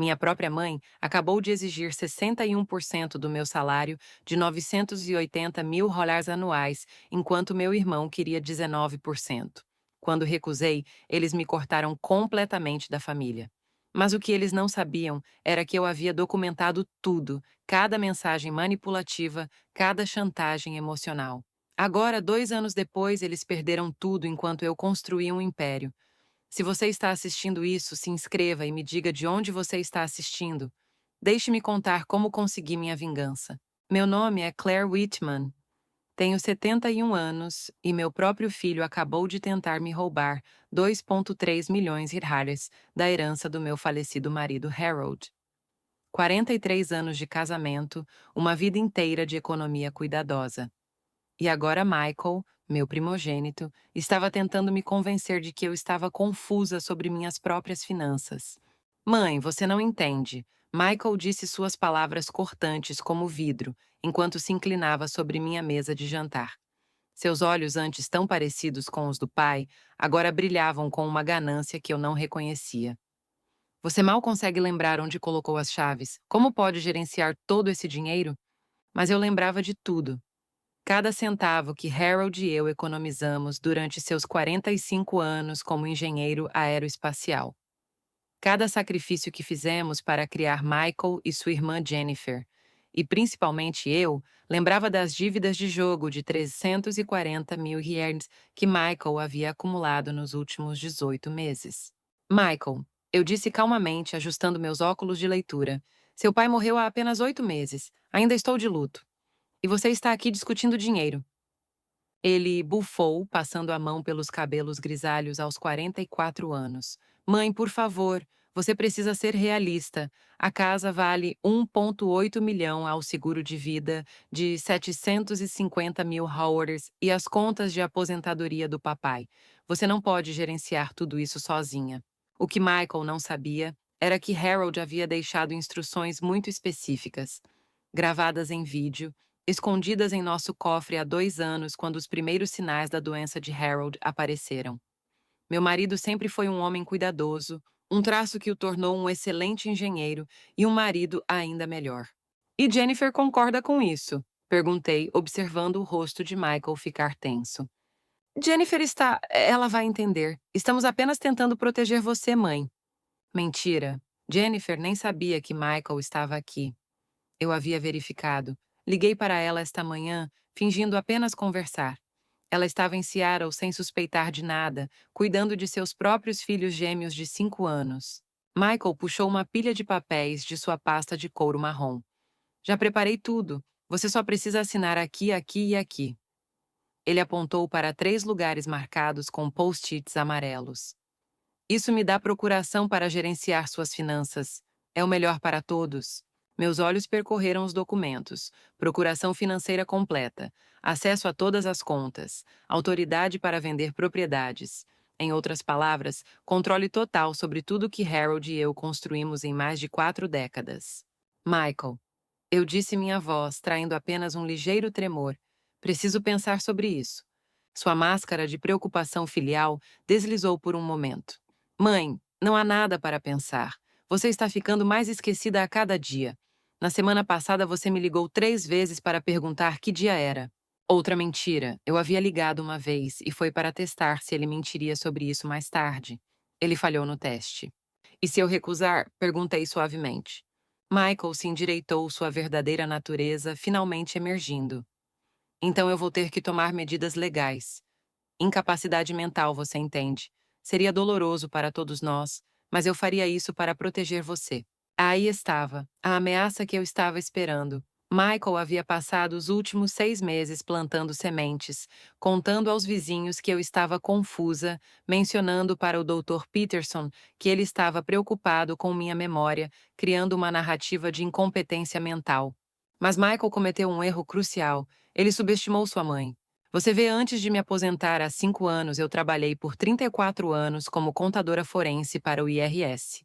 Minha própria mãe acabou de exigir 61% do meu salário de 980 mil dólares anuais, enquanto meu irmão queria 19%. Quando recusei, eles me cortaram completamente da família. Mas o que eles não sabiam era que eu havia documentado tudo, cada mensagem manipulativa, cada chantagem emocional. Agora, 2 anos depois, eles perderam tudo enquanto eu construía um império. Se você está assistindo isso, se inscreva e me diga de onde você está assistindo. Deixe-me contar como consegui minha vingança. Meu nome é Claire Whitman. Tenho 71 anos e meu próprio filho acabou de tentar me roubar 2,3 milhões de reais da herança do meu falecido marido Harold. 43 anos de casamento, uma vida inteira de economia cuidadosa. E agora Michael, meu primogênito, estava tentando me convencer de que eu estava confusa sobre minhas próprias finanças. Mãe, você não entende. Michael disse suas palavras cortantes como vidro, enquanto se inclinava sobre minha mesa de jantar. Seus olhos, antes tão parecidos com os do pai, agora brilhavam com uma ganância que eu não reconhecia. Você mal consegue lembrar onde colocou as chaves. Como pode gerenciar todo esse dinheiro? Mas eu lembrava de tudo. Cada centavo que Harold e eu economizamos durante seus 45 anos como engenheiro aeroespacial. Cada sacrifício que fizemos para criar Michael e sua irmã Jennifer. E principalmente eu, lembrava das dívidas de jogo de 340 mil reais que Michael havia acumulado nos últimos 18 meses. Michael, eu disse calmamente, ajustando meus óculos de leitura. Seu pai morreu há apenas 8 meses. Ainda estou de luto. E você está aqui discutindo dinheiro. Ele bufou, passando a mão pelos cabelos grisalhos aos 44 anos. Mãe, por favor, você precisa ser realista. A casa vale 1,8 milhão ao seguro de vida de 750 mil dólares e as contas de aposentadoria do papai. Você não pode gerenciar tudo isso sozinha. O que Michael não sabia era que Harold havia deixado instruções muito específicas, gravadas em vídeo, escondidas em nosso cofre há 2 anos, quando os primeiros sinais da doença de Harold apareceram. Meu marido sempre foi um homem cuidadoso, um traço que o tornou um excelente engenheiro e um marido ainda melhor. E Jennifer concorda com isso? Perguntei, observando o rosto de Michael ficar tenso. Jennifer está. Ela vai entender. Estamos apenas tentando proteger você, mãe. Mentira. Jennifer nem sabia que Michael estava aqui. Eu havia verificado. Liguei para ela esta manhã, fingindo apenas conversar. Ela estava em Seattle sem suspeitar de nada, cuidando de seus próprios filhos gêmeos de 5 anos. Michael puxou uma pilha de papéis de sua pasta de couro marrom. Já preparei tudo. Você só precisa assinar aqui, aqui e aqui. Ele apontou para 3 lugares marcados com post-its amarelos. Isso me dá procuração para gerenciar suas finanças. É o melhor para todos. Meus olhos percorreram os documentos. Procuração financeira completa. Acesso a todas as contas. Autoridade para vender propriedades. Em outras palavras, controle total sobre tudo que Harold e eu construímos em mais de 4 décadas. Michael, eu disse minha voz, traindo apenas um ligeiro tremor. Preciso pensar sobre isso. Sua máscara de preocupação filial deslizou por um momento. Mãe, não há nada para pensar. Você está ficando mais esquecida a cada dia. Na semana passada você me ligou 3 vezes para perguntar que dia era. Outra mentira. Eu havia ligado uma vez e foi para testar se ele mentiria sobre isso mais tarde. Ele falhou no teste. E se eu recusar? Perguntei suavemente. Michael se endireitou, sua verdadeira natureza finalmente emergindo. Então eu vou ter que tomar medidas legais. Incapacidade mental, você entende. Seria doloroso para todos nós, mas eu faria isso para proteger você. Aí estava, a ameaça que eu estava esperando. Michael havia passado os últimos 6 meses plantando sementes, contando aos vizinhos que eu estava confusa, mencionando para o Dr. Peterson que ele estava preocupado com minha memória, criando uma narrativa de incompetência mental. Mas Michael cometeu um erro crucial. Ele subestimou sua mãe. Você vê, antes de me aposentar há 5 anos, eu trabalhei por 34 anos como contadora forense para o IRS.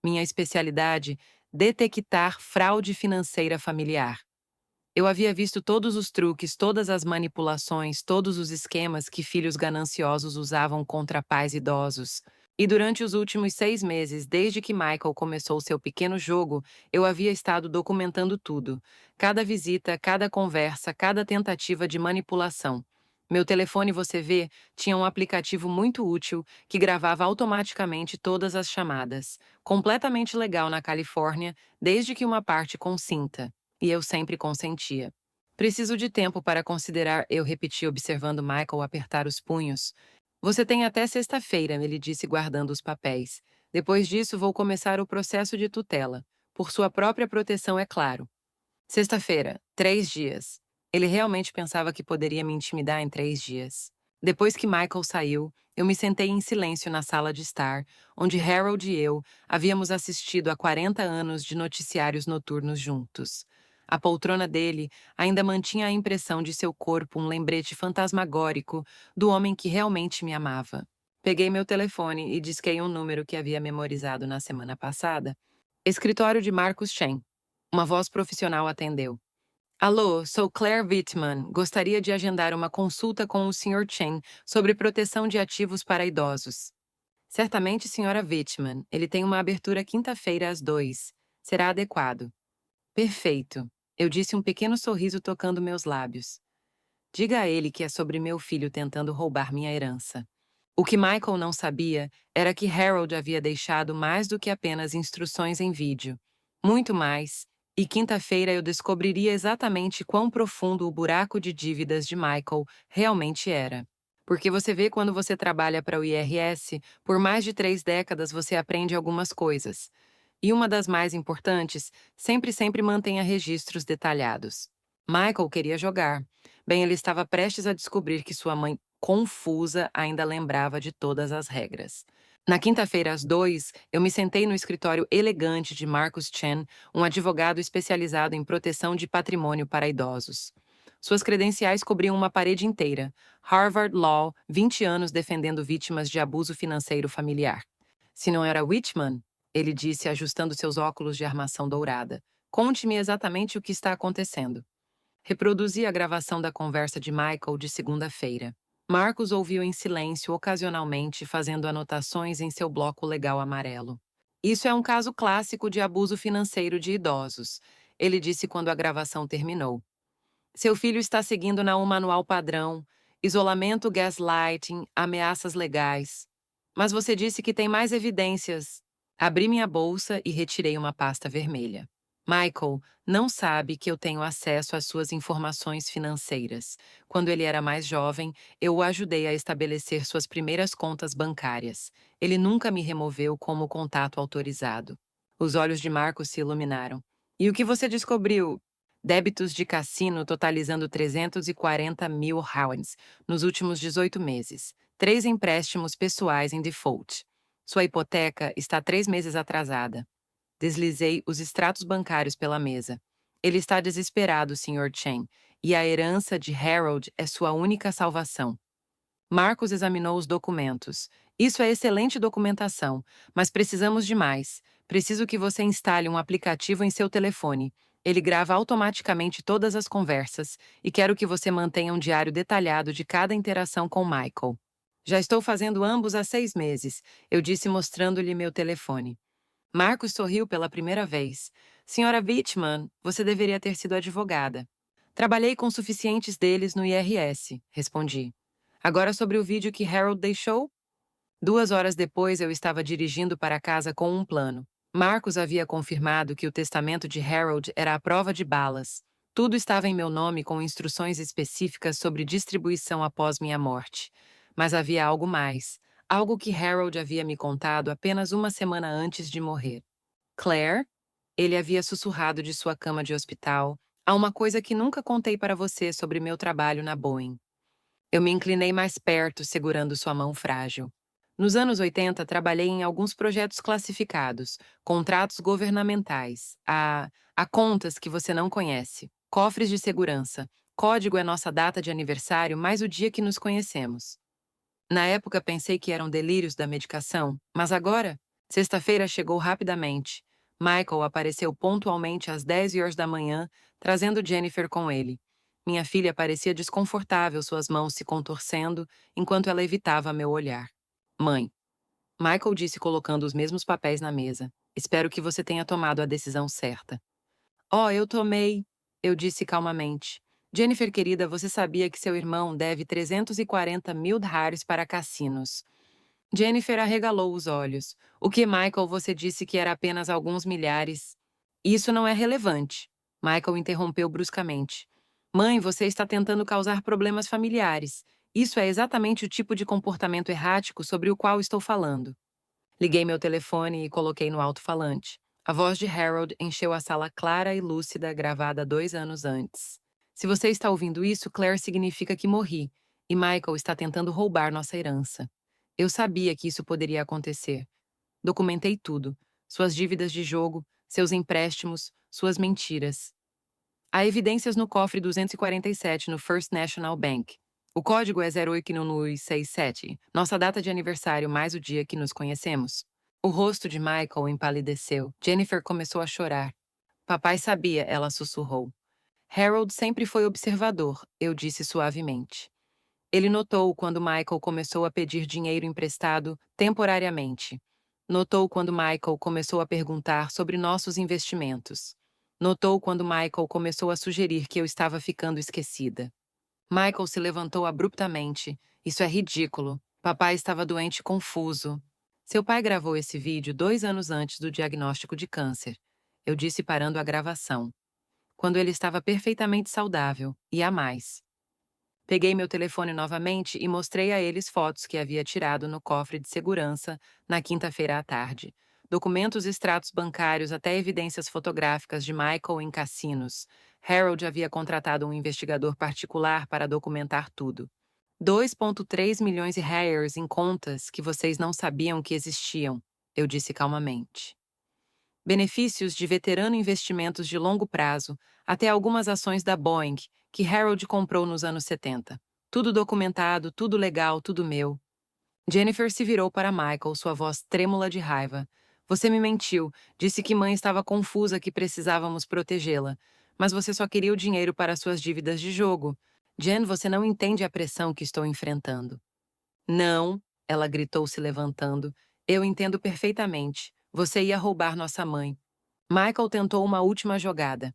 Minha especialidade, detectar fraude financeira familiar. Eu havia visto todos os truques, todas as manipulações, todos os esquemas que filhos gananciosos usavam contra pais idosos. E durante os últimos 6 meses, desde que Michael começou seu pequeno jogo, eu havia estado documentando tudo. Cada visita, cada conversa, cada tentativa de manipulação. Meu telefone, você vê, tinha um aplicativo muito útil que gravava automaticamente todas as chamadas. Completamente legal na Califórnia, desde que uma parte consinta. E eu sempre consentia. Preciso de tempo para considerar, eu repeti observando Michael apertar os punhos. Você tem até sexta-feira, ele disse guardando os papéis. Depois disso, vou começar o processo de tutela. Por sua própria proteção, é claro. Sexta-feira, 3 dias. Ele realmente pensava que poderia me intimidar em 3 dias. Depois que Michael saiu, eu me sentei em silêncio na sala de estar, onde Harold e eu havíamos assistido a 40 anos de noticiários noturnos juntos. A poltrona dele ainda mantinha a impressão de seu corpo um lembrete fantasmagórico do homem que realmente me amava. Peguei meu telefone e disquei um número que havia memorizado na semana passada. Escritório de Marcus Chen. Uma voz profissional atendeu. Alô, sou Claire Wittmann. Gostaria de agendar uma consulta com o Sr. Chen sobre proteção de ativos para idosos. Certamente, Sra. Wittmann. Ele tem uma abertura quinta-feira às 2. Será adequado. Perfeito. Eu disse um pequeno sorriso tocando meus lábios. Diga a ele que é sobre meu filho tentando roubar minha herança. O que Michael não sabia era que Harold havia deixado mais do que apenas instruções em vídeo. Muito mais, e quinta-feira eu descobriria exatamente quão profundo o buraco de dívidas de Michael realmente era. Porque você vê, quando você trabalha para o IRS, por mais de 3 décadas você aprende algumas coisas. E uma das mais importantes, sempre mantenha registros detalhados. Michael queria jogar. Bem, ele estava prestes a descobrir que sua mãe, confusa, ainda lembrava de todas as regras. Na quinta-feira, às 2, eu me sentei no escritório elegante de Marcus Chen, um advogado especializado em proteção de patrimônio para idosos. Suas credenciais cobriam uma parede inteira. Harvard Law, 20 anos defendendo vítimas de abuso financeiro familiar. Se não era Whitman, ele disse, ajustando seus óculos de armação dourada. Conte-me exatamente o que está acontecendo. Reproduzi a gravação da conversa de Michael de segunda-feira. Marcos ouviu em silêncio, ocasionalmente fazendo anotações em seu bloco legal amarelo. Isso é um caso clássico de abuso financeiro de idosos, ele disse quando a gravação terminou. Seu filho está seguindo um manual padrão, isolamento, gaslighting, ameaças legais. Mas você disse que tem mais evidências. Abri minha bolsa e retirei uma pasta vermelha. Michael não sabe que eu tenho acesso às suas informações financeiras. Quando ele era mais jovem, eu o ajudei a estabelecer suas primeiras contas bancárias. Ele nunca me removeu como contato autorizado. Os olhos de Marcos se iluminaram. E o que você descobriu? Débitos de cassino totalizando 340 mil rounds nos últimos 18 meses. 3 empréstimos pessoais em default. Sua hipoteca está 3 meses atrasada. Deslizei os extratos bancários pela mesa. Ele está desesperado, Sr. Chen, e a herança de Harold é sua única salvação. Marcos examinou os documentos. Isso é excelente documentação, mas precisamos de mais. Preciso que você instale um aplicativo em seu telefone. Ele grava automaticamente todas as conversas e quero que você mantenha um diário detalhado de cada interação com Michael. Já estou fazendo ambos há 6 meses, eu disse mostrando-lhe meu telefone. Marcos sorriu pela primeira vez. Senhora Wittmann, você deveria ter sido advogada. Trabalhei com suficientes deles no IRS, respondi. Agora sobre o vídeo que Harold deixou? 2 horas depois eu estava dirigindo para casa com um plano. Marcos havia confirmado que o testamento de Harold era a prova de balas. Tudo estava em meu nome com instruções específicas sobre distribuição após minha morte. Mas havia algo mais. Algo que Harold havia me contado apenas uma semana antes de morrer. Claire? Ele havia sussurrado de sua cama de hospital. Há uma coisa que nunca contei para você sobre meu trabalho na Boeing. Eu me inclinei mais perto, segurando sua mão frágil. Nos anos 80, trabalhei em alguns projetos classificados, contratos governamentais, há contas que você não conhece, cofres de segurança. Código é nossa data de aniversário, mais o dia que nos conhecemos. Na época pensei que eram delírios da medicação, mas agora? Sexta-feira chegou rapidamente. Michael apareceu pontualmente às 10 horas da manhã, trazendo Jennifer com ele. Minha filha parecia desconfortável, suas mãos se contorcendo, enquanto ela evitava meu olhar. Mãe. Michael disse colocando os mesmos papéis na mesa. Espero que você tenha tomado a decisão certa. Oh, eu tomei, eu disse calmamente. Jennifer, querida, você sabia que seu irmão deve 340 mil dólares para cassinos. Jennifer arregalou os olhos. O que, Michael, você disse que era apenas alguns milhares? Isso não é relevante. Michael interrompeu bruscamente. Mãe, você está tentando causar problemas familiares. Isso é exatamente o tipo de comportamento errático sobre o qual estou falando. Liguei meu telefone e coloquei no alto-falante. A voz de Harold encheu a sala clara e lúcida gravada 2 anos antes. Se você está ouvindo isso, Claire significa que morri, e Michael está tentando roubar nossa herança. Eu sabia que isso poderia acontecer. Documentei tudo: suas dívidas de jogo, seus empréstimos, suas mentiras. Há evidências no cofre 247 no First National Bank. O código é 08967, nossa data de aniversário mais o dia que nos conhecemos. O rosto de Michael empalideceu. Jennifer começou a chorar. Papai sabia, ela sussurrou. Harold sempre foi observador, eu disse suavemente. Ele notou quando Michael começou a pedir dinheiro emprestado temporariamente. Notou quando Michael começou a perguntar sobre nossos investimentos. Notou quando Michael começou a sugerir que eu estava ficando esquecida. Michael se levantou abruptamente. Isso é ridículo. Papai estava doente e confuso. Seu pai gravou esse vídeo 2 anos antes do diagnóstico de câncer. Eu disse parando a gravação. Quando ele estava perfeitamente saudável, e a mais. Peguei meu telefone novamente e mostrei a eles fotos que havia tirado no cofre de segurança na quinta-feira à tarde. Documentos e extratos bancários até evidências fotográficas de Michael em cassinos. Harold havia contratado um investigador particular para documentar tudo. 2,3 milhões de reais em contas que vocês não sabiam que existiam, eu disse calmamente. Benefícios de veterano investimentos de longo prazo, até algumas ações da Boeing, que Harold comprou nos anos 70. Tudo documentado, tudo legal, tudo meu. Jennifer se virou para Michael, sua voz trêmula de raiva. Você me mentiu, disse que mãe estava confusa que precisávamos protegê-la. Mas você só queria o dinheiro para suas dívidas de jogo. Jen, você não entende a pressão que estou enfrentando. Não, ela gritou se levantando. Eu entendo perfeitamente. Você ia roubar nossa mãe. Michael tentou uma última jogada.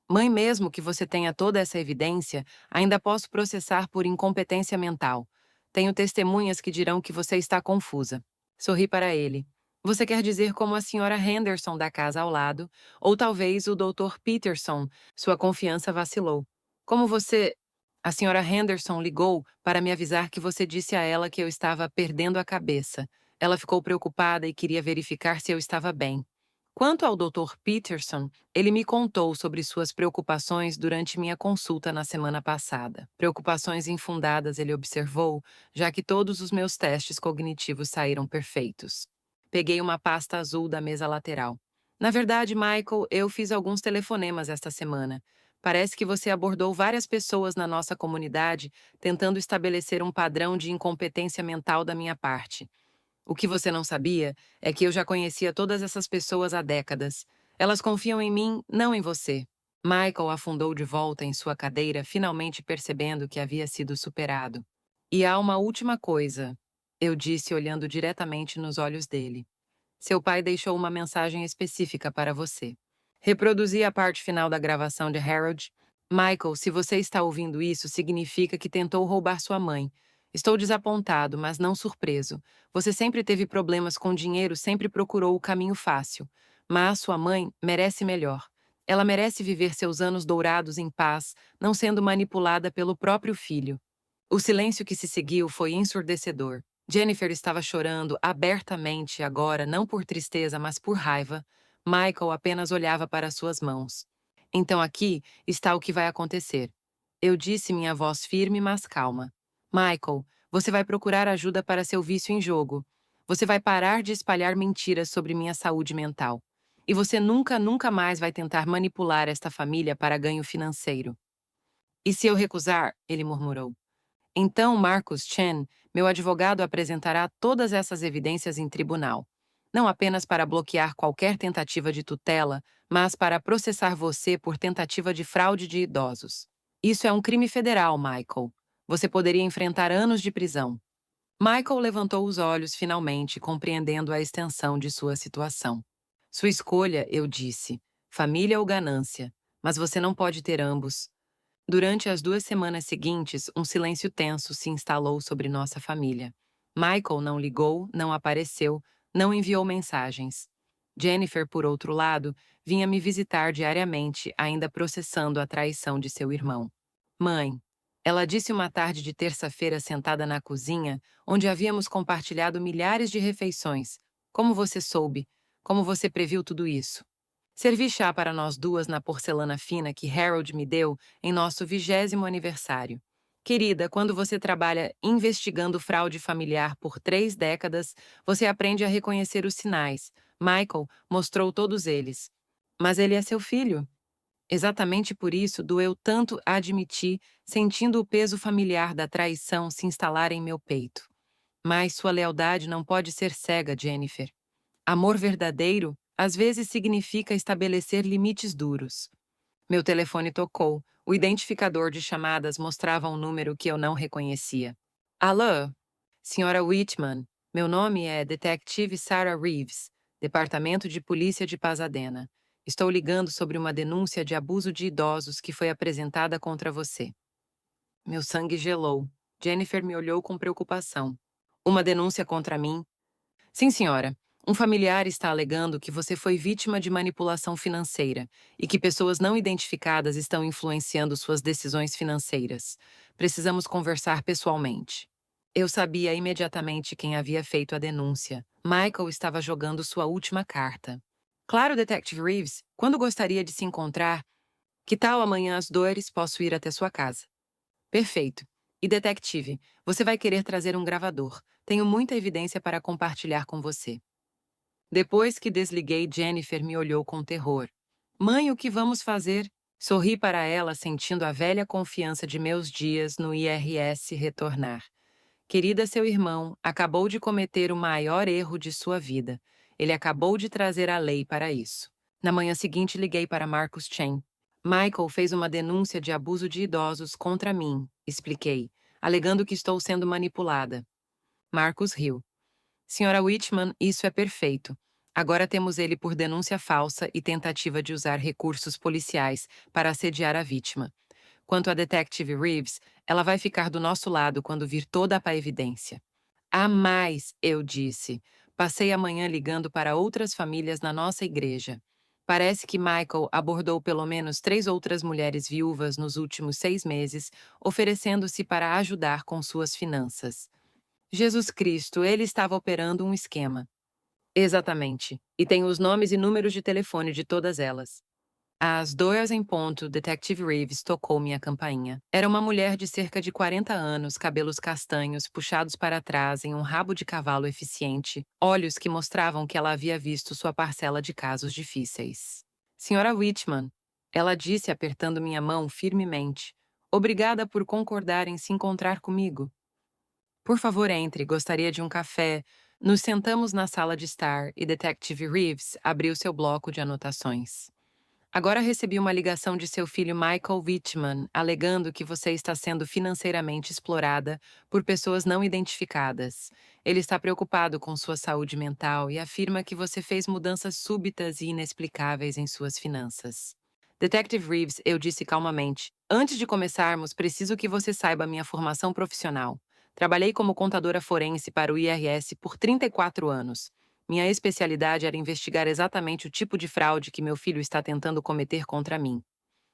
Mãe, mesmo que você tenha toda essa evidência, ainda posso processar por incompetência mental. Tenho testemunhas que dirão que você está confusa. Sorri para ele. Você quer dizer como a senhora Henderson da casa ao lado, ou talvez o Dr. Peterson, sua confiança vacilou. Como você... A senhora Henderson ligou para me avisar que você disse a ela que eu estava perdendo a cabeça. Ela ficou preocupada e queria verificar se eu estava bem. Quanto ao Dr. Peterson, ele me contou sobre suas preocupações durante minha consulta na semana passada. Preocupações infundadas, ele observou, já que todos os meus testes cognitivos saíram perfeitos. Peguei uma pasta azul da mesa lateral. Na verdade, Michael, eu fiz alguns telefonemas esta semana. Parece que você abordou várias pessoas na nossa comunidade tentando estabelecer um padrão de incompetência mental da minha parte. O que você não sabia é que eu já conhecia todas essas pessoas há décadas. Elas confiam em mim, não em você. Michael afundou de volta em sua cadeira, finalmente percebendo que havia sido superado. E há uma última coisa, eu disse olhando diretamente nos olhos dele. Seu pai deixou uma mensagem específica para você. Reproduzi a parte final da gravação de Harold. Michael, se você está ouvindo isso, significa que tentou roubar sua mãe. Estou desapontado, mas não surpreso. Você sempre teve problemas com dinheiro, sempre procurou o caminho fácil. Mas sua mãe merece melhor. Ela merece viver seus anos dourados em paz, não sendo manipulada pelo próprio filho. O silêncio que se seguiu foi ensurdecedor. Jennifer estava chorando abertamente agora, não por tristeza, mas por raiva. Michael apenas olhava para suas mãos. Então aqui está o que vai acontecer. Eu disse minha voz firme, mas calma. Michael, você vai procurar ajuda para seu vício em jogo. Você vai parar de espalhar mentiras sobre minha saúde mental. E você nunca, nunca mais vai tentar manipular esta família para ganho financeiro. E se eu recusar? Ele murmurou. Então Marcus Chen, meu advogado, apresentará todas essas evidências em tribunal. Não apenas para bloquear qualquer tentativa de tutela, mas para processar você por tentativa de fraude de idosos. Isso é um crime federal, Michael. Você poderia enfrentar anos de prisão. Michael levantou os olhos finalmente, compreendendo a extensão de sua situação. Sua escolha, eu disse, família ou ganância, mas você não pode ter ambos. Durante as 2 semanas seguintes, um silêncio tenso se instalou sobre nossa família. Michael não ligou, não apareceu, não enviou mensagens. Jennifer, por outro lado, vinha me visitar diariamente, ainda processando a traição de seu irmão. Mãe, ela disse uma tarde de terça-feira sentada na cozinha, onde havíamos compartilhado milhares de refeições. Como você soube? Como você previu tudo isso? Servi chá para nós duas na porcelana fina que Harold me deu em nosso 20º aniversário. Querida, quando você trabalha investigando fraude familiar por 3 décadas, você aprende a reconhecer os sinais. Michael mostrou todos eles. Mas ele é seu filho. Exatamente por isso doeu tanto admitir, sentindo o peso familiar da traição se instalar em meu peito. Mas sua lealdade não pode ser cega, Jennifer. Amor verdadeiro, às vezes, significa estabelecer limites duros. Meu telefone tocou. O identificador de chamadas mostrava um número que eu não reconhecia. Alô? Senhora Whitman, meu nome é Detective Sarah Reeves, Departamento de Polícia de Pasadena. Estou ligando sobre uma denúncia de abuso de idosos que foi apresentada contra você. Meu sangue gelou. Jennifer me olhou com preocupação. Uma denúncia contra mim? Sim, senhora. Um familiar está alegando que você foi vítima de manipulação financeira e que pessoas não identificadas estão influenciando suas decisões financeiras. Precisamos conversar pessoalmente. Eu sabia imediatamente quem havia feito a denúncia. Michael estava jogando sua última carta. Claro, Detective Reeves, quando gostaria de se encontrar? Que tal amanhã às 2 posso ir até sua casa? Perfeito. E Detective, você vai querer trazer um gravador. Tenho muita evidência para compartilhar com você. Depois que desliguei, Jennifer me olhou com terror. Mãe, o que vamos fazer? Sorri para ela, sentindo a velha confiança de meus dias no IRS retornar. Querida, seu irmão acabou de cometer o maior erro de sua vida. Ele acabou de trazer a lei para isso. Na manhã seguinte, liguei para Marcus Chen. Michael fez uma denúncia de abuso de idosos contra mim, expliquei, alegando que estou sendo manipulada. Marcus riu. Senhora Whitman, isso é perfeito. Agora temos ele por denúncia falsa e tentativa de usar recursos policiais para assediar a vítima. Quanto a Detective Reeves, ela vai ficar do nosso lado quando vir toda a evidência. Há mais, eu disse. Passei a manhã ligando para outras famílias na nossa igreja. Parece que Michael abordou pelo menos 3 outras mulheres viúvas nos últimos 6 meses, oferecendo-se para ajudar com suas finanças. Jesus Cristo, ele estava operando um esquema. Exatamente. E tenho os nomes e números de telefone de todas elas. Às 2 em ponto, Detective Reeves tocou minha campainha. Era uma mulher de cerca de 40 anos, cabelos castanhos puxados para trás em um rabo de cavalo eficiente, olhos que mostravam que ela havia visto sua parcela de casos difíceis. Senhora Whitman, ela disse apertando minha mão firmemente. Obrigada por concordar em se encontrar comigo. Por favor, entre, gostaria de um café. Nos sentamos na sala de estar e Detective Reeves abriu seu bloco de anotações. Agora recebi uma ligação de seu filho Michael Whitman, alegando que você está sendo financeiramente explorada por pessoas não identificadas. Ele está preocupado com sua saúde mental e afirma que você fez mudanças súbitas e inexplicáveis em suas finanças. Detective Reeves, eu disse calmamente, antes de começarmos, preciso que você saiba minha formação profissional. Trabalhei como contadora forense para o IRS por 34 anos. Minha especialidade era investigar exatamente o tipo de fraude que meu filho está tentando cometer contra mim.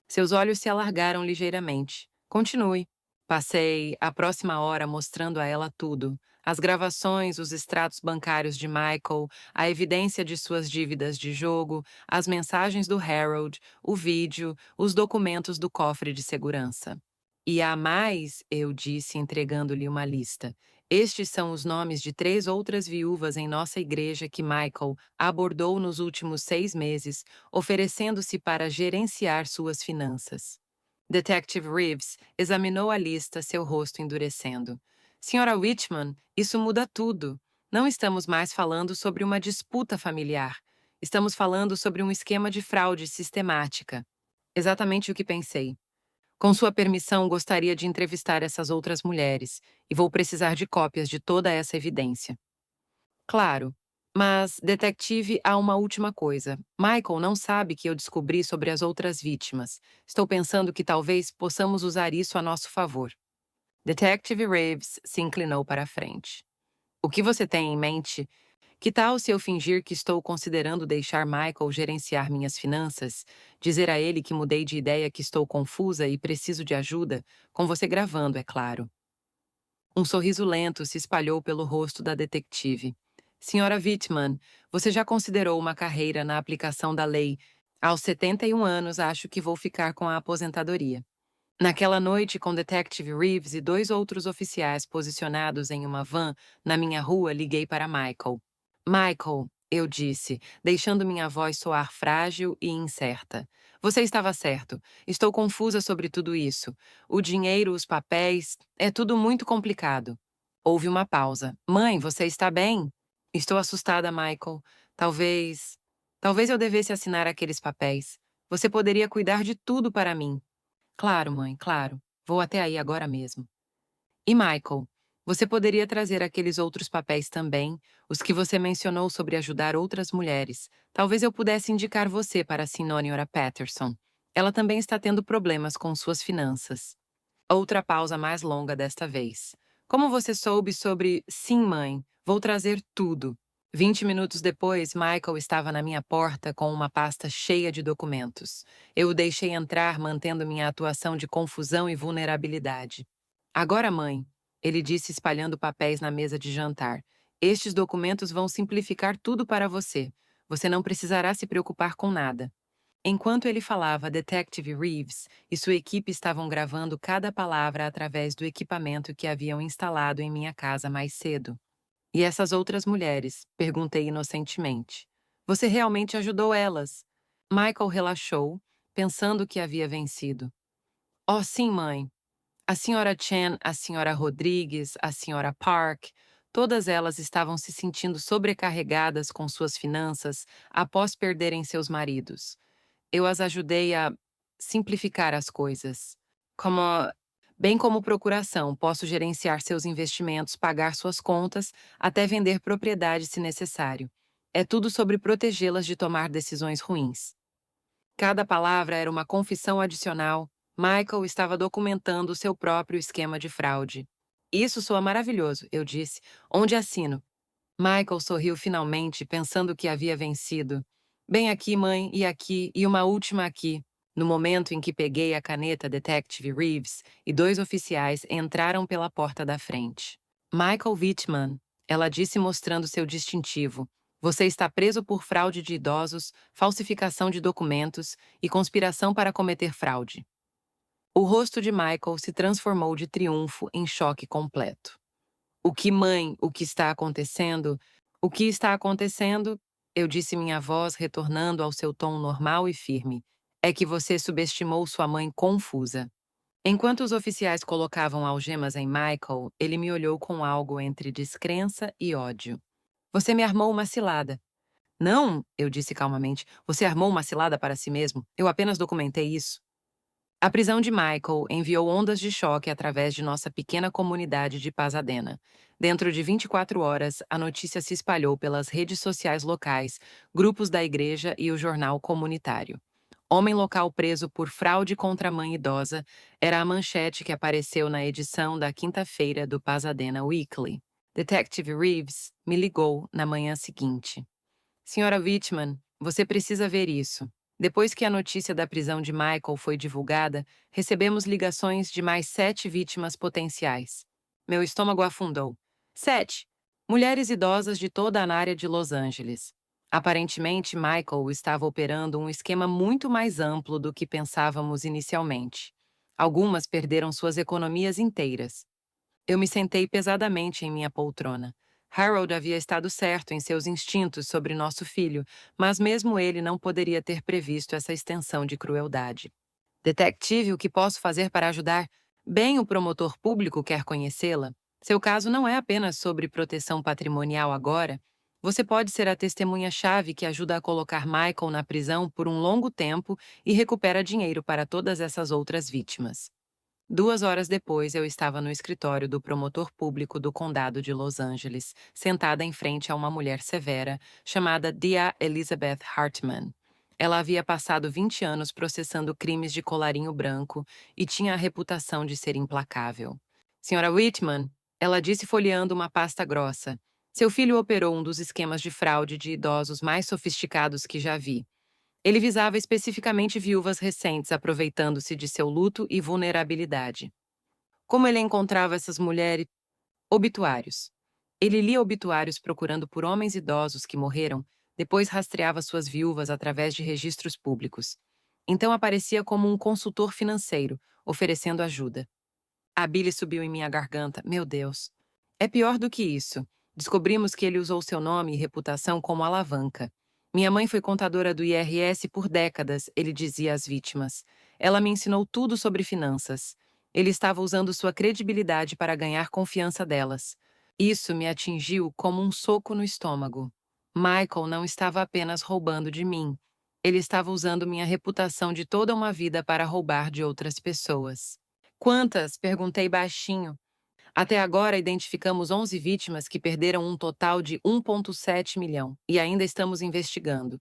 Seus olhos se alargaram ligeiramente. Continue. Passei a próxima hora mostrando a ela tudo. As gravações, os extratos bancários de Michael, a evidência de suas dívidas de jogo, as mensagens do Harold, o vídeo, os documentos do cofre de segurança. E há mais, eu disse, entregando-lhe uma lista. Estes são os nomes de 3 outras viúvas em nossa igreja que Michael abordou nos últimos 6 meses, oferecendo-se para gerenciar suas finanças. Detective Reeves examinou a lista, seu rosto endurecendo. Senhora Whitman, isso muda tudo. Não estamos mais falando sobre uma disputa familiar. Estamos falando sobre um esquema de fraude sistemática. Exatamente o que pensei. Com sua permissão, gostaria de entrevistar essas outras mulheres, e vou precisar de cópias de toda essa evidência. Claro. Mas, detetive, há uma última coisa. Michael não sabe que eu descobri sobre as outras vítimas. Estou pensando que talvez possamos usar isso a nosso favor. Detective Reeves se inclinou para a frente. O que você tem em mente? Que tal se eu fingir que estou considerando deixar Michael gerenciar minhas finanças? Dizer a ele que mudei de ideia, que estou confusa e preciso de ajuda? Com você gravando, é claro. Um sorriso lento se espalhou pelo rosto da detetive. Senhora Wittmann, você já considerou uma carreira na aplicação da lei? Aos 71 anos, acho que vou ficar com a aposentadoria. Naquela noite, com Detective Reeves e dois outros oficiais posicionados em uma van na minha rua, liguei para Michael. Michael, eu disse, deixando minha voz soar frágil e incerta. Você estava certo. Estou confusa sobre tudo isso. O dinheiro, os papéis, é tudo muito complicado. Houve uma pausa. Mãe, você está bem? Estou assustada, Michael. Talvez. Talvez eu devesse assinar aqueles papéis. Você poderia cuidar de tudo para mim. Claro, mãe, claro. Vou até aí agora mesmo. E Michael, você poderia trazer aqueles outros papéis também, os que você mencionou sobre ajudar outras mulheres. Talvez eu pudesse indicar você para a Senhora Patterson. Ela também está tendo problemas com suas finanças. Outra pausa mais longa desta vez. Como você soube sobre Sim, mãe, vou trazer tudo. 20 minutos depois, Michael estava na minha porta com uma pasta cheia de documentos. Eu o deixei entrar, mantendo minha atuação de confusão e vulnerabilidade. Agora, mãe, ele disse espalhando papéis na mesa de jantar. Estes documentos vão simplificar tudo para você. Você não precisará se preocupar com nada. Enquanto ele falava, Detective Reeves e sua equipe estavam gravando cada palavra através do equipamento que haviam instalado em minha casa mais cedo. E essas outras mulheres? Perguntei inocentemente. Você realmente ajudou elas? Michael relaxou, pensando que havia vencido. Oh, sim, mãe. A senhora Chen, a senhora Rodrigues, a senhora Park, todas elas estavam se sentindo sobrecarregadas com suas finanças após perderem seus maridos. Eu as ajudei a simplificar as coisas. Como, bem como procuração, posso gerenciar seus investimentos, pagar suas contas, até vender propriedade se necessário. É tudo sobre protegê-las de tomar decisões ruins. Cada palavra era uma confissão adicional. Michael estava documentando seu próprio esquema de fraude. Isso soa maravilhoso, eu disse. Onde assino? Michael sorriu finalmente, pensando que havia vencido. Bem aqui, mãe, e uma última aqui. No momento em que peguei a caneta, Detective Reeves e dois oficiais entraram pela porta da frente. Michael Wittmann, ela disse mostrando seu distintivo. Você está preso por fraude de idosos, falsificação de documentos e conspiração para cometer fraude. O rosto de Michael se transformou de triunfo em choque completo. O que, mãe, o que está acontecendo? O que está acontecendo? Eu disse, minha voz retornando ao seu tom normal e firme. É que você subestimou sua mãe confusa. Enquanto os oficiais colocavam algemas em Michael, ele me olhou com algo entre descrença e ódio. Você me armou uma cilada. Não, eu disse calmamente. Você armou uma cilada para si mesmo. Eu apenas documentei isso. A prisão de Michael enviou ondas de choque através de nossa pequena comunidade de Pasadena. Dentro de 24 horas, a notícia se espalhou pelas redes sociais locais, grupos da igreja e o jornal comunitário. Homem local preso por fraude contra mãe idosa era a manchete que apareceu na edição da quinta-feira do Pasadena Weekly. Detective Reeves me ligou na manhã seguinte. Senhora Wittmann, você precisa ver isso. Depois que a notícia da prisão de Michael foi divulgada, recebemos ligações de mais 7 vítimas potenciais. Meu estômago afundou. 7. Mulheres idosas de toda a área de Los Angeles. Aparentemente, Michael estava operando um esquema muito mais amplo do que pensávamos inicialmente. Algumas perderam suas economias inteiras. Eu me sentei pesadamente em minha poltrona. Harold havia estado certo em seus instintos sobre nosso filho, mas mesmo ele não poderia ter previsto essa extensão de crueldade. Detective, o que posso fazer para ajudar? Bem, o promotor público quer conhecê-la. Seu caso não é apenas sobre proteção patrimonial agora. Você pode ser a testemunha-chave que ajuda a colocar Michael na prisão por um longo tempo e recupera dinheiro para todas essas outras vítimas. 2 horas depois, eu estava no escritório do promotor público do condado de Los Angeles, sentada em frente a uma mulher severa chamada Dia Elizabeth Hartman. Ela havia passado 20 anos processando crimes de colarinho branco e tinha a reputação de ser implacável. Senhora Whitman, ela disse folheando uma pasta grossa, seu filho operou um dos esquemas de fraude de idosos mais sofisticados que já vi. Ele visava especificamente viúvas recentes, aproveitando-se de seu luto e vulnerabilidade. Como ele encontrava essas mulheres? Obituários. Ele lia obituários procurando por homens idosos que morreram, depois rastreava suas viúvas através de registros públicos. Então aparecia como um consultor financeiro, oferecendo ajuda. A bile subiu em minha garganta. Meu Deus. É pior do que isso. Descobrimos que ele usou seu nome e reputação como alavanca. Minha mãe foi contadora do IRS por décadas, ele dizia às vítimas. Ela me ensinou tudo sobre finanças. Ele estava usando sua credibilidade para ganhar confiança delas. Isso me atingiu como um soco no estômago. Michael não estava apenas roubando de mim. Ele estava usando minha reputação de toda uma vida para roubar de outras pessoas. Quantas? Perguntei baixinho. Até agora, identificamos 11 vítimas que perderam um total de 1,7 milhão e ainda estamos investigando.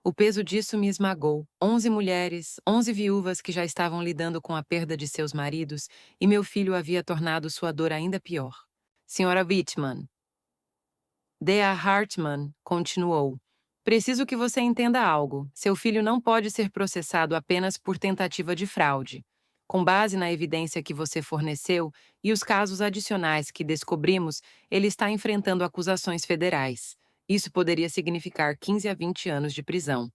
O peso disso me esmagou. 11 mulheres, 11 viúvas que já estavam lidando com a perda de seus maridos e meu filho havia tornado sua dor ainda pior. Senhora Whitman. Dea Hartman continuou. Preciso que você entenda algo. Seu filho não pode ser processado apenas por tentativa de fraude. Com base na evidência que você forneceu e os casos adicionais que descobrimos, ele está enfrentando acusações federais. Isso poderia significar 15 a 20 anos de prisão.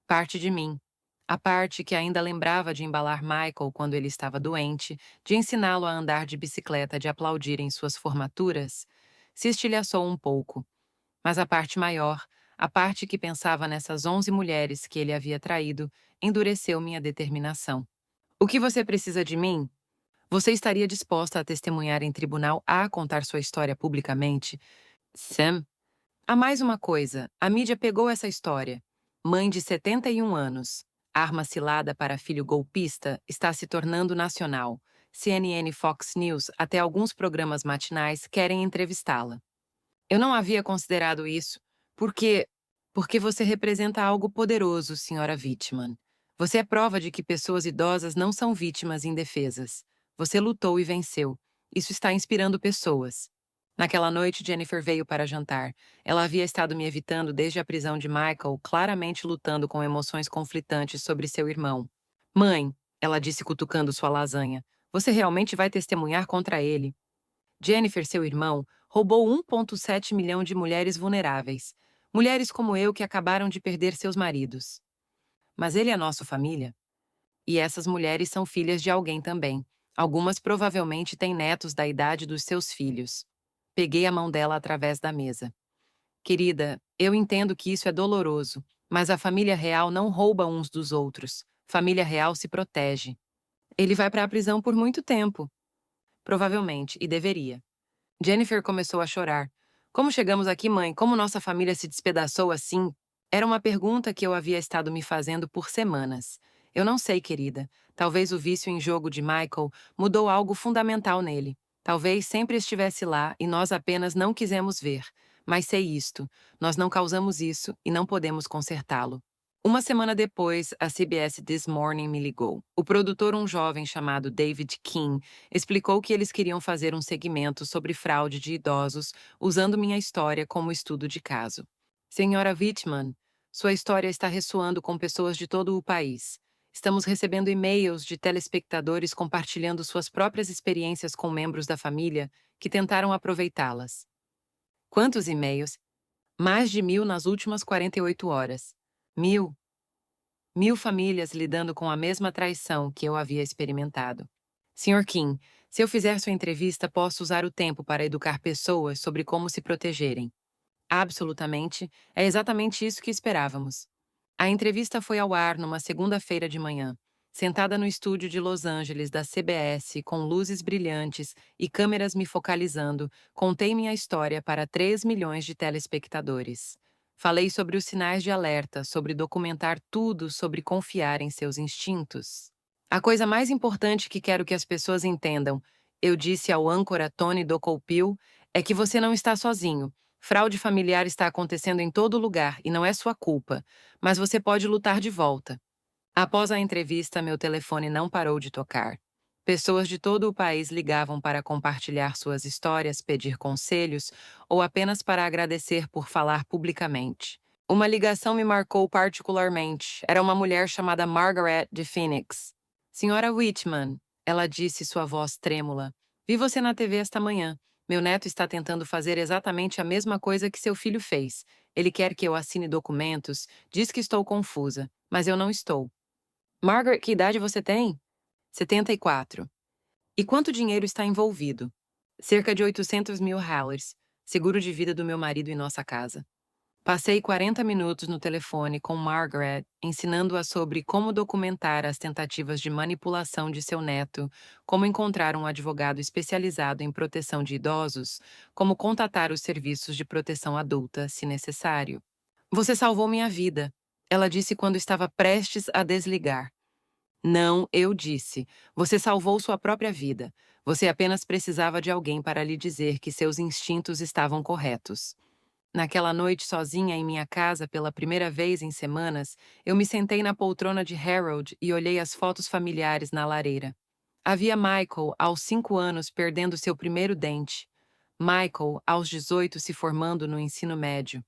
Parte de mim. A parte que ainda lembrava de embalar Michael quando ele estava doente, de ensiná-lo a andar de bicicleta, de aplaudir em suas formaturas, se estilhaçou um pouco. Mas a parte maior, a parte que pensava nessas 11 mulheres que ele havia traído, endureceu minha determinação. O que você precisa de mim? Você estaria disposta a testemunhar em tribunal a contar sua história publicamente? Sam? Há mais uma coisa. A mídia pegou essa história. Mãe de 71 anos. Arma cilada para filho golpista está se tornando nacional. CNN e Fox News, até alguns programas matinais, querem entrevistá-la. Eu não havia considerado isso. Porque... Porque você representa algo poderoso, senhora Whitman. Você é prova de que pessoas idosas não são vítimas indefesas. Você lutou e venceu. Isso está inspirando pessoas. Naquela noite, Jennifer veio para jantar. Ela havia estado me evitando desde a prisão de Michael, claramente lutando com emoções conflitantes sobre seu irmão. Mãe, ela disse cutucando sua lasanha, você realmente vai testemunhar contra ele. Jennifer, seu irmão, roubou 1,7 milhão de mulheres vulneráveis. Mulheres como eu que acabaram de perder seus maridos. Mas ele é nossa família. E essas mulheres são filhas de alguém também. Algumas provavelmente têm netos da idade dos seus filhos. Peguei a mão dela através da mesa. Querida, eu entendo que isso é doloroso, mas a família real não rouba uns dos outros. Família real se protege. Ele vai para a prisão por muito tempo. Provavelmente, e deveria. Jennifer começou a chorar. Como chegamos aqui, mãe? Como nossa família se despedaçou assim? Era uma pergunta que eu havia estado me fazendo por semanas. Eu não sei, querida. Talvez o vício em jogo de Michael mudou algo fundamental nele. Talvez sempre estivesse lá e nós apenas não quisemos ver. Mas sei isto: nós não causamos isso e não podemos consertá-lo. Uma semana depois, a CBS This Morning me ligou. O produtor, um jovem chamado David King, explicou que eles queriam fazer um segmento sobre fraude de idosos, usando minha história como estudo de caso. Senhora Whitman, sua história está ressoando com pessoas de todo o país. Estamos recebendo e-mails de telespectadores compartilhando suas próprias experiências com membros da família que tentaram aproveitá-las. Quantos e-mails? Mais de 1.000 nas últimas 48 horas. 1.000. 1.000 famílias lidando com a mesma traição que eu havia experimentado. Sr. King, se eu fizer sua entrevista, posso usar o tempo para educar pessoas sobre como se protegerem. Absolutamente, é exatamente isso que esperávamos. A entrevista foi ao ar numa segunda-feira de manhã. Sentada no estúdio de Los Angeles da CBS, com luzes brilhantes e câmeras me focalizando, contei minha história para 3 milhões de telespectadores. Falei sobre os sinais de alerta, sobre documentar tudo, sobre confiar em seus instintos. A coisa mais importante que quero que as pessoas entendam, eu disse ao âncora Tony Dokoupil, é que você não está sozinho. Fraude familiar está acontecendo em todo lugar e não é sua culpa, mas você pode lutar de volta. Após a entrevista, meu telefone não parou de tocar. Pessoas de todo o país ligavam para compartilhar suas histórias, pedir conselhos ou apenas para agradecer por falar publicamente. Uma ligação me marcou particularmente. Era uma mulher chamada Margaret de Phoenix. Senhora Whitman, ela disse, sua voz trêmula. Vi você na TV esta manhã. Meu neto está tentando fazer exatamente a mesma coisa que seu filho fez. Ele quer que eu assine documentos, diz que estou confusa, mas eu não estou. Margaret, que idade você tem? 74. E quanto dinheiro está envolvido? Cerca de 800 mil dollars, seguro de vida do meu marido e nossa casa. Passei 40 minutos no telefone com Margaret, ensinando-a sobre como documentar as tentativas de manipulação de seu neto, como encontrar um advogado especializado em proteção de idosos, como contatar os serviços de proteção adulta, se necessário. Você salvou minha vida, ela disse quando estava prestes a desligar. Não, eu disse. Você salvou sua própria vida. Você apenas precisava de alguém para lhe dizer que seus instintos estavam corretos. Naquela noite, sozinha em minha casa pela primeira vez em semanas, eu me sentei na poltrona de Harold e olhei as fotos familiares na lareira. Havia Michael, aos 5 anos, perdendo seu primeiro dente. Michael, aos 18, se formando no ensino médio.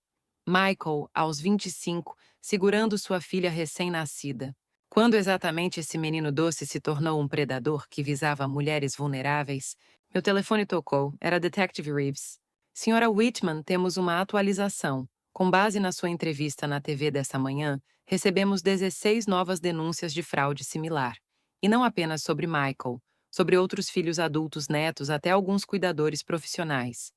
Michael, aos 25, segurando sua filha recém-nascida. Quando exatamente esse menino doce se tornou um predador que visava mulheres vulneráveis, meu telefone tocou. Era Detective Reeves. Senhora Whitman, temos uma atualização. Com base na sua entrevista na TV dessa manhã, recebemos 16 novas denúncias de fraude similar. E não apenas sobre Michael, sobre outros filhos adultos netos até alguns cuidadores profissionais.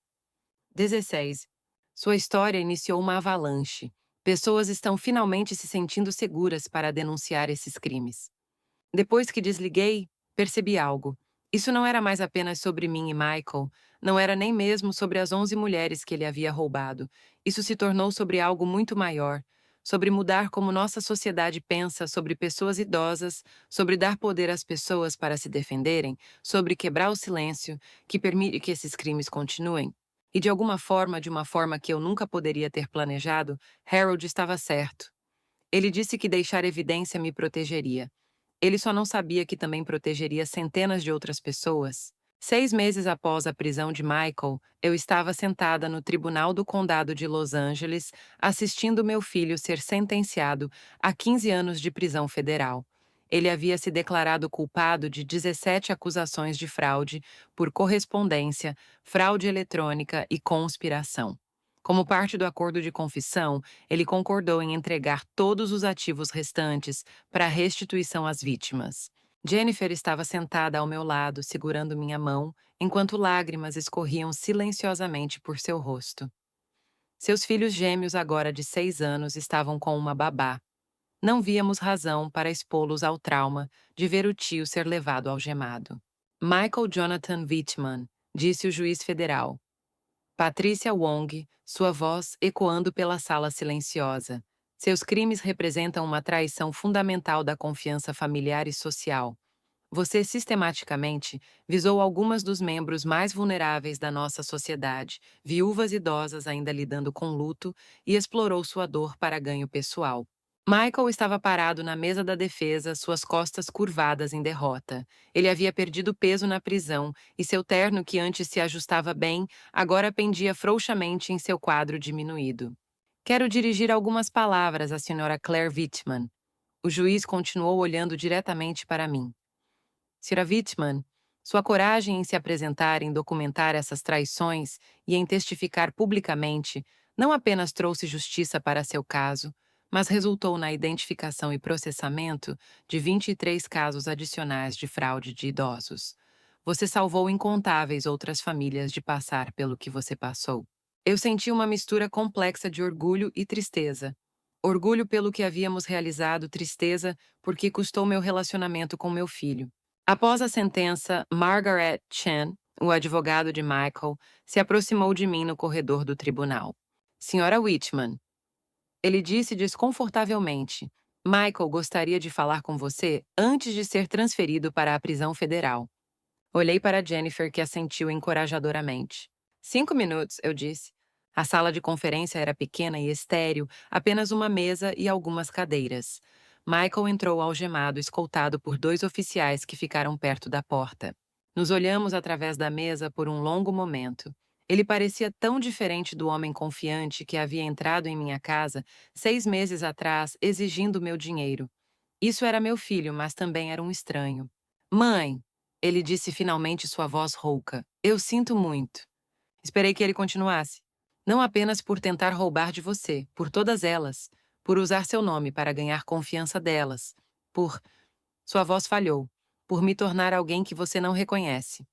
16. Sua história iniciou uma avalanche. Pessoas estão finalmente se sentindo seguras para denunciar esses crimes. Depois que desliguei, percebi algo. Isso não era mais apenas sobre mim e Michael, não era nem mesmo sobre as 11 mulheres que ele havia roubado. Isso se tornou sobre algo muito maior, sobre mudar como nossa sociedade pensa sobre pessoas idosas, sobre dar poder às pessoas para se defenderem, sobre quebrar o silêncio que permite que esses crimes continuem. E de uma forma que eu nunca poderia ter planejado, Harold estava certo. Ele disse que deixar evidência me protegeria. Ele só não sabia que também protegeria centenas de outras pessoas. 6 meses após a prisão de Michael, eu estava sentada no Tribunal do Condado de Los Angeles, assistindo meu filho ser sentenciado a 15 anos de prisão federal. Ele havia se declarado culpado de 17 acusações de fraude por correspondência, fraude eletrônica e conspiração. Como parte do acordo de confissão, ele concordou em entregar todos os ativos restantes para restituição às vítimas. Jennifer estava sentada ao meu lado, segurando minha mão, enquanto lágrimas escorriam silenciosamente por seu rosto. Seus filhos gêmeos, agora de 6 anos, estavam com uma babá. Não víamos razão para expô-los ao trauma de ver o tio ser levado algemado. Michael Jonathan Wittman, disse o juiz federal. Patricia Wong, sua voz ecoando pela sala silenciosa. Seus crimes representam uma traição fundamental da confiança familiar e social. Você sistematicamente visou algumas dos membros mais vulneráveis da nossa sociedade, viúvas idosas ainda lidando com luto, e explorou sua dor para ganho pessoal. Michael estava parado na mesa da defesa, suas costas curvadas em derrota. Ele havia perdido peso na prisão, e seu terno, que antes se ajustava bem, agora pendia frouxamente em seu quadro diminuído. Quero dirigir algumas palavras à senhora Claire Wittman. O juiz continuou olhando diretamente para mim. Sra. Wittman, sua coragem em se apresentar, em documentar essas traições e em testificar publicamente não apenas trouxe justiça para seu caso, mas resultou na identificação e processamento de 23 casos adicionais de fraude de idosos. Você salvou incontáveis outras famílias de passar pelo que você passou. Eu senti uma mistura complexa de orgulho e tristeza. Orgulho pelo que havíamos realizado, tristeza porque custou meu relacionamento com meu filho. Após a sentença, Margaret Chen, o advogado de Michael, se aproximou de mim no corredor do tribunal. Senhora Whitman, ele disse desconfortavelmente, Michael gostaria de falar com você antes de ser transferido para a prisão federal. Olhei para Jennifer, que assentiu encorajadoramente. 5 minutos, eu disse. A sala de conferência era pequena e estéril, apenas uma mesa e algumas cadeiras. Michael entrou algemado, escoltado por 2 oficiais que ficaram perto da porta. Nos olhamos através da mesa por um longo momento. Ele parecia tão diferente do homem confiante que havia entrado em minha casa 6 meses atrás, exigindo meu dinheiro. Isso era meu filho, mas também era um estranho. Mãe, ele disse finalmente, sua voz rouca. Eu sinto muito. Esperei que ele continuasse. Não apenas por tentar roubar de você, por todas elas, por usar seu nome para ganhar confiança delas, por... Sua voz falhou. Por me tornar alguém que você não reconhece.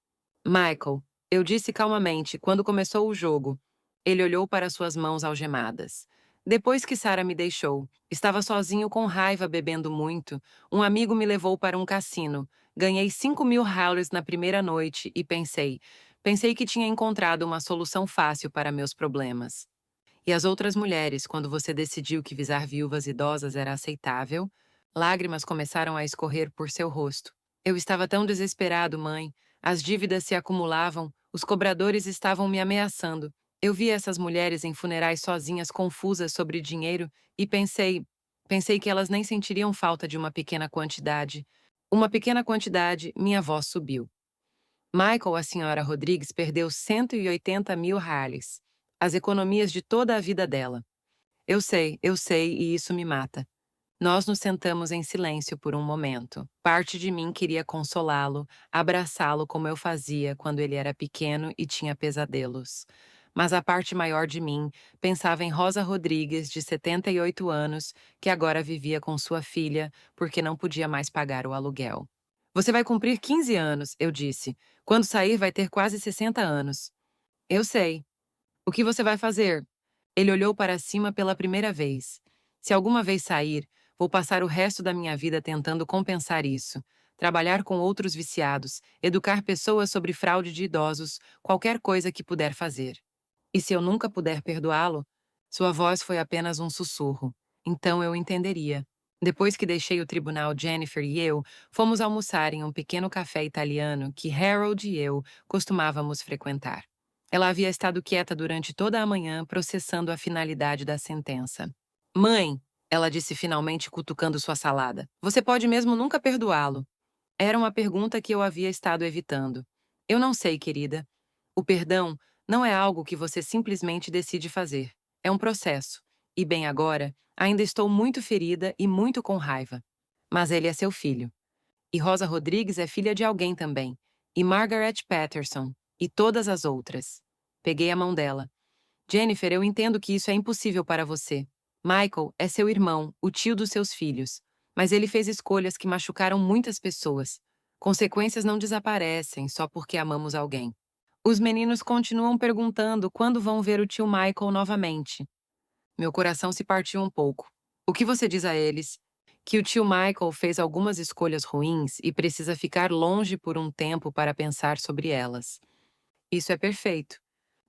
Michael, eu disse calmamente quando começou o jogo. Ele olhou para suas mãos algemadas. Depois que Sarah me deixou, estava sozinho com raiva, bebendo muito. Um amigo me levou para um cassino. Ganhei 5.000 howlers na primeira noite e pensei que tinha encontrado uma solução fácil para meus problemas. E as outras mulheres, quando você decidiu que visar viúvas idosas era aceitável? Lágrimas começaram a escorrer por seu rosto. Eu estava tão desesperado, mãe. As dívidas se acumulavam, os cobradores estavam me ameaçando. Eu vi essas mulheres em funerais sozinhas, confusas sobre dinheiro, e pensei que elas nem sentiriam falta de uma pequena quantidade. Uma pequena quantidade, minha voz subiu. Michael, a senhora Rodrigues, perdeu 180.000 reais. As economias de toda a vida dela. Eu sei, e isso me mata. Nós nos sentamos em silêncio por um momento. Parte de mim queria consolá-lo, abraçá-lo como eu fazia quando ele era pequeno e tinha pesadelos. Mas a parte maior de mim pensava em Rosa Rodrigues, de 78 anos, que agora vivia com sua filha porque não podia mais pagar o aluguel. Você vai cumprir 15 anos, eu disse. Quando sair, vai ter quase 60 anos. Eu sei. O que você vai fazer? Ele olhou para cima pela primeira vez. Se alguma vez sair, vou passar o resto da minha vida tentando compensar isso. Trabalhar com outros viciados, educar pessoas sobre fraude de idosos, qualquer coisa que puder fazer. E se eu nunca puder perdoá-lo? Sua voz foi apenas um sussurro. Então eu entenderia. Depois que deixei o tribunal, Jennifer e eu fomos almoçar em um pequeno café italiano que Harold e eu costumávamos frequentar. Ela havia estado quieta durante toda a manhã, processando a finalidade da sentença. Mãe, ela disse finalmente, cutucando sua salada, você pode mesmo nunca perdoá-lo. Era uma pergunta que eu havia estado evitando. Eu não sei, querida. O perdão não é algo que você simplesmente decide fazer. É um processo. E bem agora, ainda estou muito ferida e muito com raiva. Mas ele é seu filho. E Rosa Rodrigues é filha de alguém também. E Margaret Patterson. E todas as outras. Peguei a mão dela. Jennifer, eu entendo que isso é impossível para você. Michael é seu irmão, o tio dos seus filhos. Mas ele fez escolhas que machucaram muitas pessoas. Consequências não desaparecem só porque amamos alguém. Os meninos continuam perguntando quando vão ver o tio Michael novamente. Meu coração se partiu um pouco. O que você diz a eles? Que o tio Michael fez algumas escolhas ruins e precisa ficar longe por um tempo para pensar sobre elas. Isso é perfeito.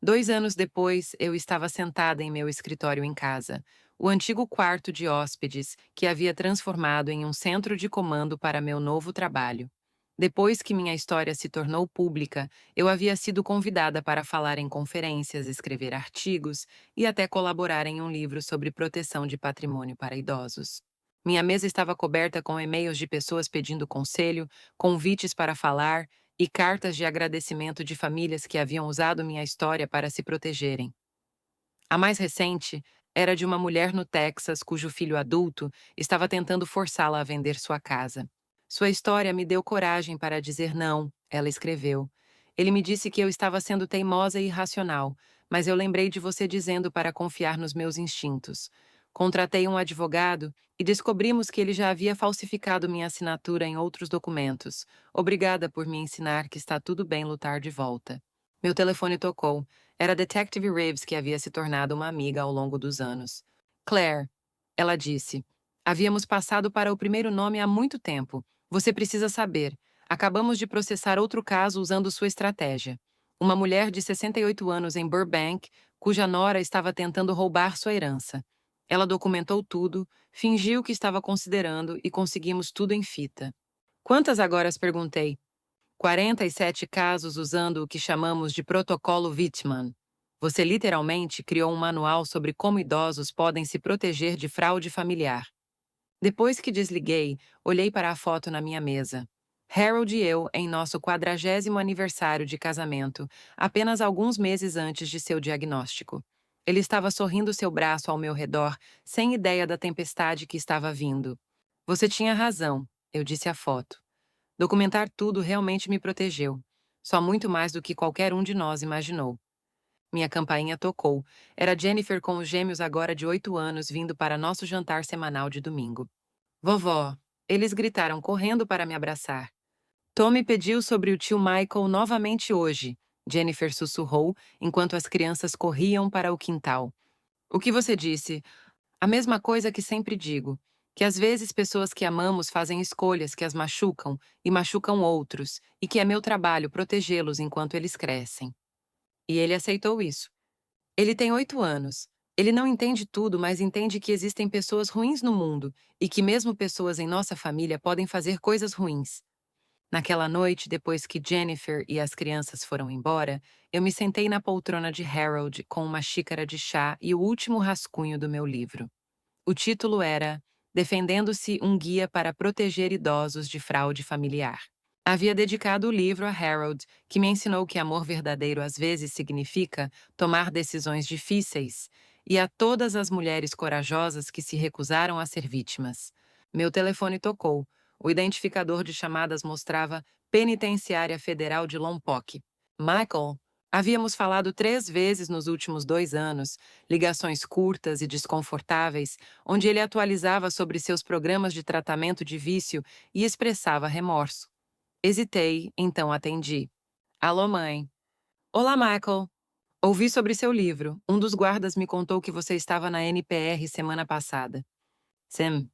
2 anos depois, eu estava sentada em meu escritório em casa, o antigo quarto de hóspedes que havia transformado em um centro de comando para meu novo trabalho. Depois que minha história se tornou pública, eu havia sido convidada para falar em conferências, escrever artigos e até colaborar em um livro sobre proteção de patrimônio para idosos. Minha mesa estava coberta com e-mails de pessoas pedindo conselho, convites para falar e cartas de agradecimento de famílias que haviam usado minha história para se protegerem. A mais recente era de uma mulher no Texas cujo filho adulto estava tentando forçá-la a vender sua casa. Sua história me deu coragem para dizer não, ela escreveu. Ele me disse que eu estava sendo teimosa e irracional, mas eu lembrei de você dizendo para confiar nos meus instintos. Contratei um advogado e descobrimos que ele já havia falsificado minha assinatura em outros documentos. Obrigada por me ensinar que está tudo bem lutar de volta. Meu telefone tocou. Era Detective Reeves, que havia se tornado uma amiga ao longo dos anos. Claire, Ela disse: Havíamos passado para o primeiro nome há muito tempo. Você precisa saber. Acabamos de processar outro caso usando sua estratégia. Uma mulher de 68 anos em Burbank, cuja nora estava tentando roubar sua herança. Ela documentou tudo, fingiu que estava considerando e conseguimos tudo em fita. Quantas agora? Perguntei. 47 casos usando o que chamamos de protocolo Wittmann. Você literalmente criou um manual sobre como idosos podem se proteger de fraude familiar. Depois que desliguei, olhei para a foto na minha mesa. Harold e eu em nosso 40º aniversário de casamento, apenas alguns meses antes de seu diagnóstico. Ele estava sorrindo seu braço ao meu redor, sem ideia da tempestade que estava vindo. Você tinha razão, eu disse à foto. Documentar tudo realmente me protegeu. Só muito mais do que qualquer um de nós imaginou. Minha campainha tocou. Era Jennifer com os gêmeos agora de 8 anos vindo para nosso jantar semanal de domingo. Vovó, eles gritaram correndo para me abraçar. Tommy pediu sobre o tio Michael novamente hoje, Jennifer sussurrou enquanto as crianças corriam para o quintal. O que você disse? A mesma coisa que sempre digo, que às vezes pessoas que amamos fazem escolhas que as machucam e machucam outros, e que é meu trabalho protegê-los enquanto eles crescem. E ele aceitou isso. Ele tem 8 anos. Ele não entende tudo, mas entende que existem pessoas ruins no mundo e que mesmo pessoas em nossa família podem fazer coisas ruins. Naquela noite, depois que Jennifer e as crianças foram embora, eu me sentei na poltrona de Harold com uma xícara de chá e o último rascunho do meu livro. O título era Defendendo-se, um guia para proteger idosos de fraude familiar. Havia dedicado o livro a Harold, que me ensinou que amor verdadeiro às vezes significa tomar decisões difíceis, e a todas as mulheres corajosas que se recusaram a ser vítimas. Meu telefone tocou. O identificador de chamadas mostrava Penitenciária Federal de Lompoc. Michael, havíamos falado 3 vezes nos últimos 2 anos, ligações curtas e desconfortáveis, onde ele atualizava sobre seus programas de tratamento de vício e expressava remorso. Hesitei, então atendi. Alô, mãe. Olá, Michael. Ouvi sobre seu livro. Um dos guardas me contou que você estava na NPR semana passada. Sam.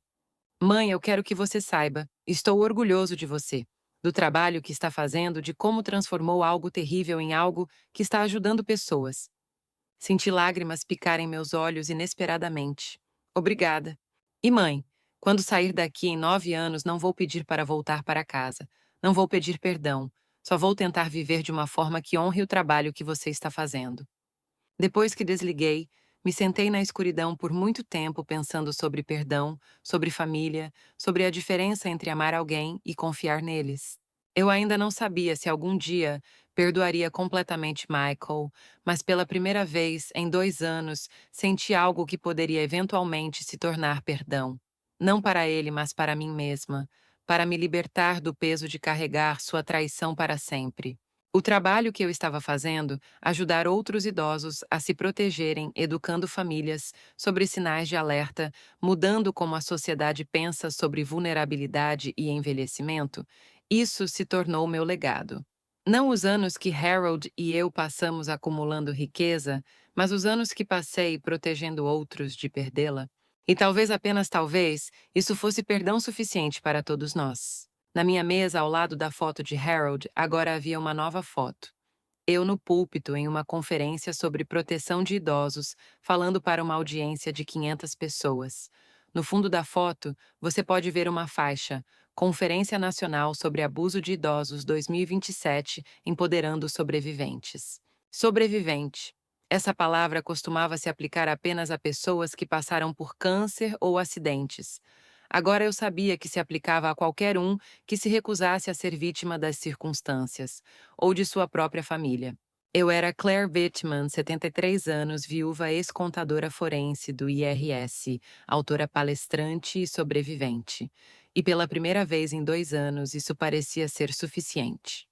Mãe, eu quero que você saiba. Estou orgulhoso de você. Do trabalho que está fazendo, de como transformou algo terrível em algo que está ajudando pessoas. Senti lágrimas picarem meus olhos inesperadamente. Obrigada. E mãe, quando sair daqui em 9 anos, não vou pedir para voltar para casa. Não vou pedir perdão. Só vou tentar viver de uma forma que honre o trabalho que você está fazendo. Depois que desliguei, me sentei na escuridão por muito tempo pensando sobre perdão, sobre família, sobre a diferença entre amar alguém e confiar neles. Eu ainda não sabia se algum dia perdoaria completamente Michael, mas pela primeira vez em 2 anos senti algo que poderia eventualmente se tornar perdão. Não para ele, mas para mim mesma, para me libertar do peso de carregar sua traição para sempre. O trabalho que eu estava fazendo, ajudar outros idosos a se protegerem, educando famílias sobre sinais de alerta, mudando como a sociedade pensa sobre vulnerabilidade e envelhecimento, isso se tornou meu legado. Não os anos que Harold e eu passamos acumulando riqueza, mas os anos que passei protegendo outros de perdê-la. E talvez, apenas talvez, isso fosse perdão suficiente para todos nós. Na minha mesa, ao lado da foto de Harold, agora havia uma nova foto. Eu no púlpito em uma conferência sobre proteção de idosos, falando para uma audiência de 500 pessoas. No fundo da foto, você pode ver uma faixa, Conferência Nacional sobre Abuso de Idosos 2027, Empoderando Sobreviventes. Sobrevivente. Essa palavra costumava se aplicar apenas a pessoas que passaram por câncer ou acidentes. Agora eu sabia que se aplicava a qualquer um que se recusasse a ser vítima das circunstâncias, ou de sua própria família. Eu era Claire Wittmann, 73 anos, viúva ex-contadora forense do IRS, autora palestrante e sobrevivente. E pela primeira vez em 2 anos, isso parecia ser suficiente.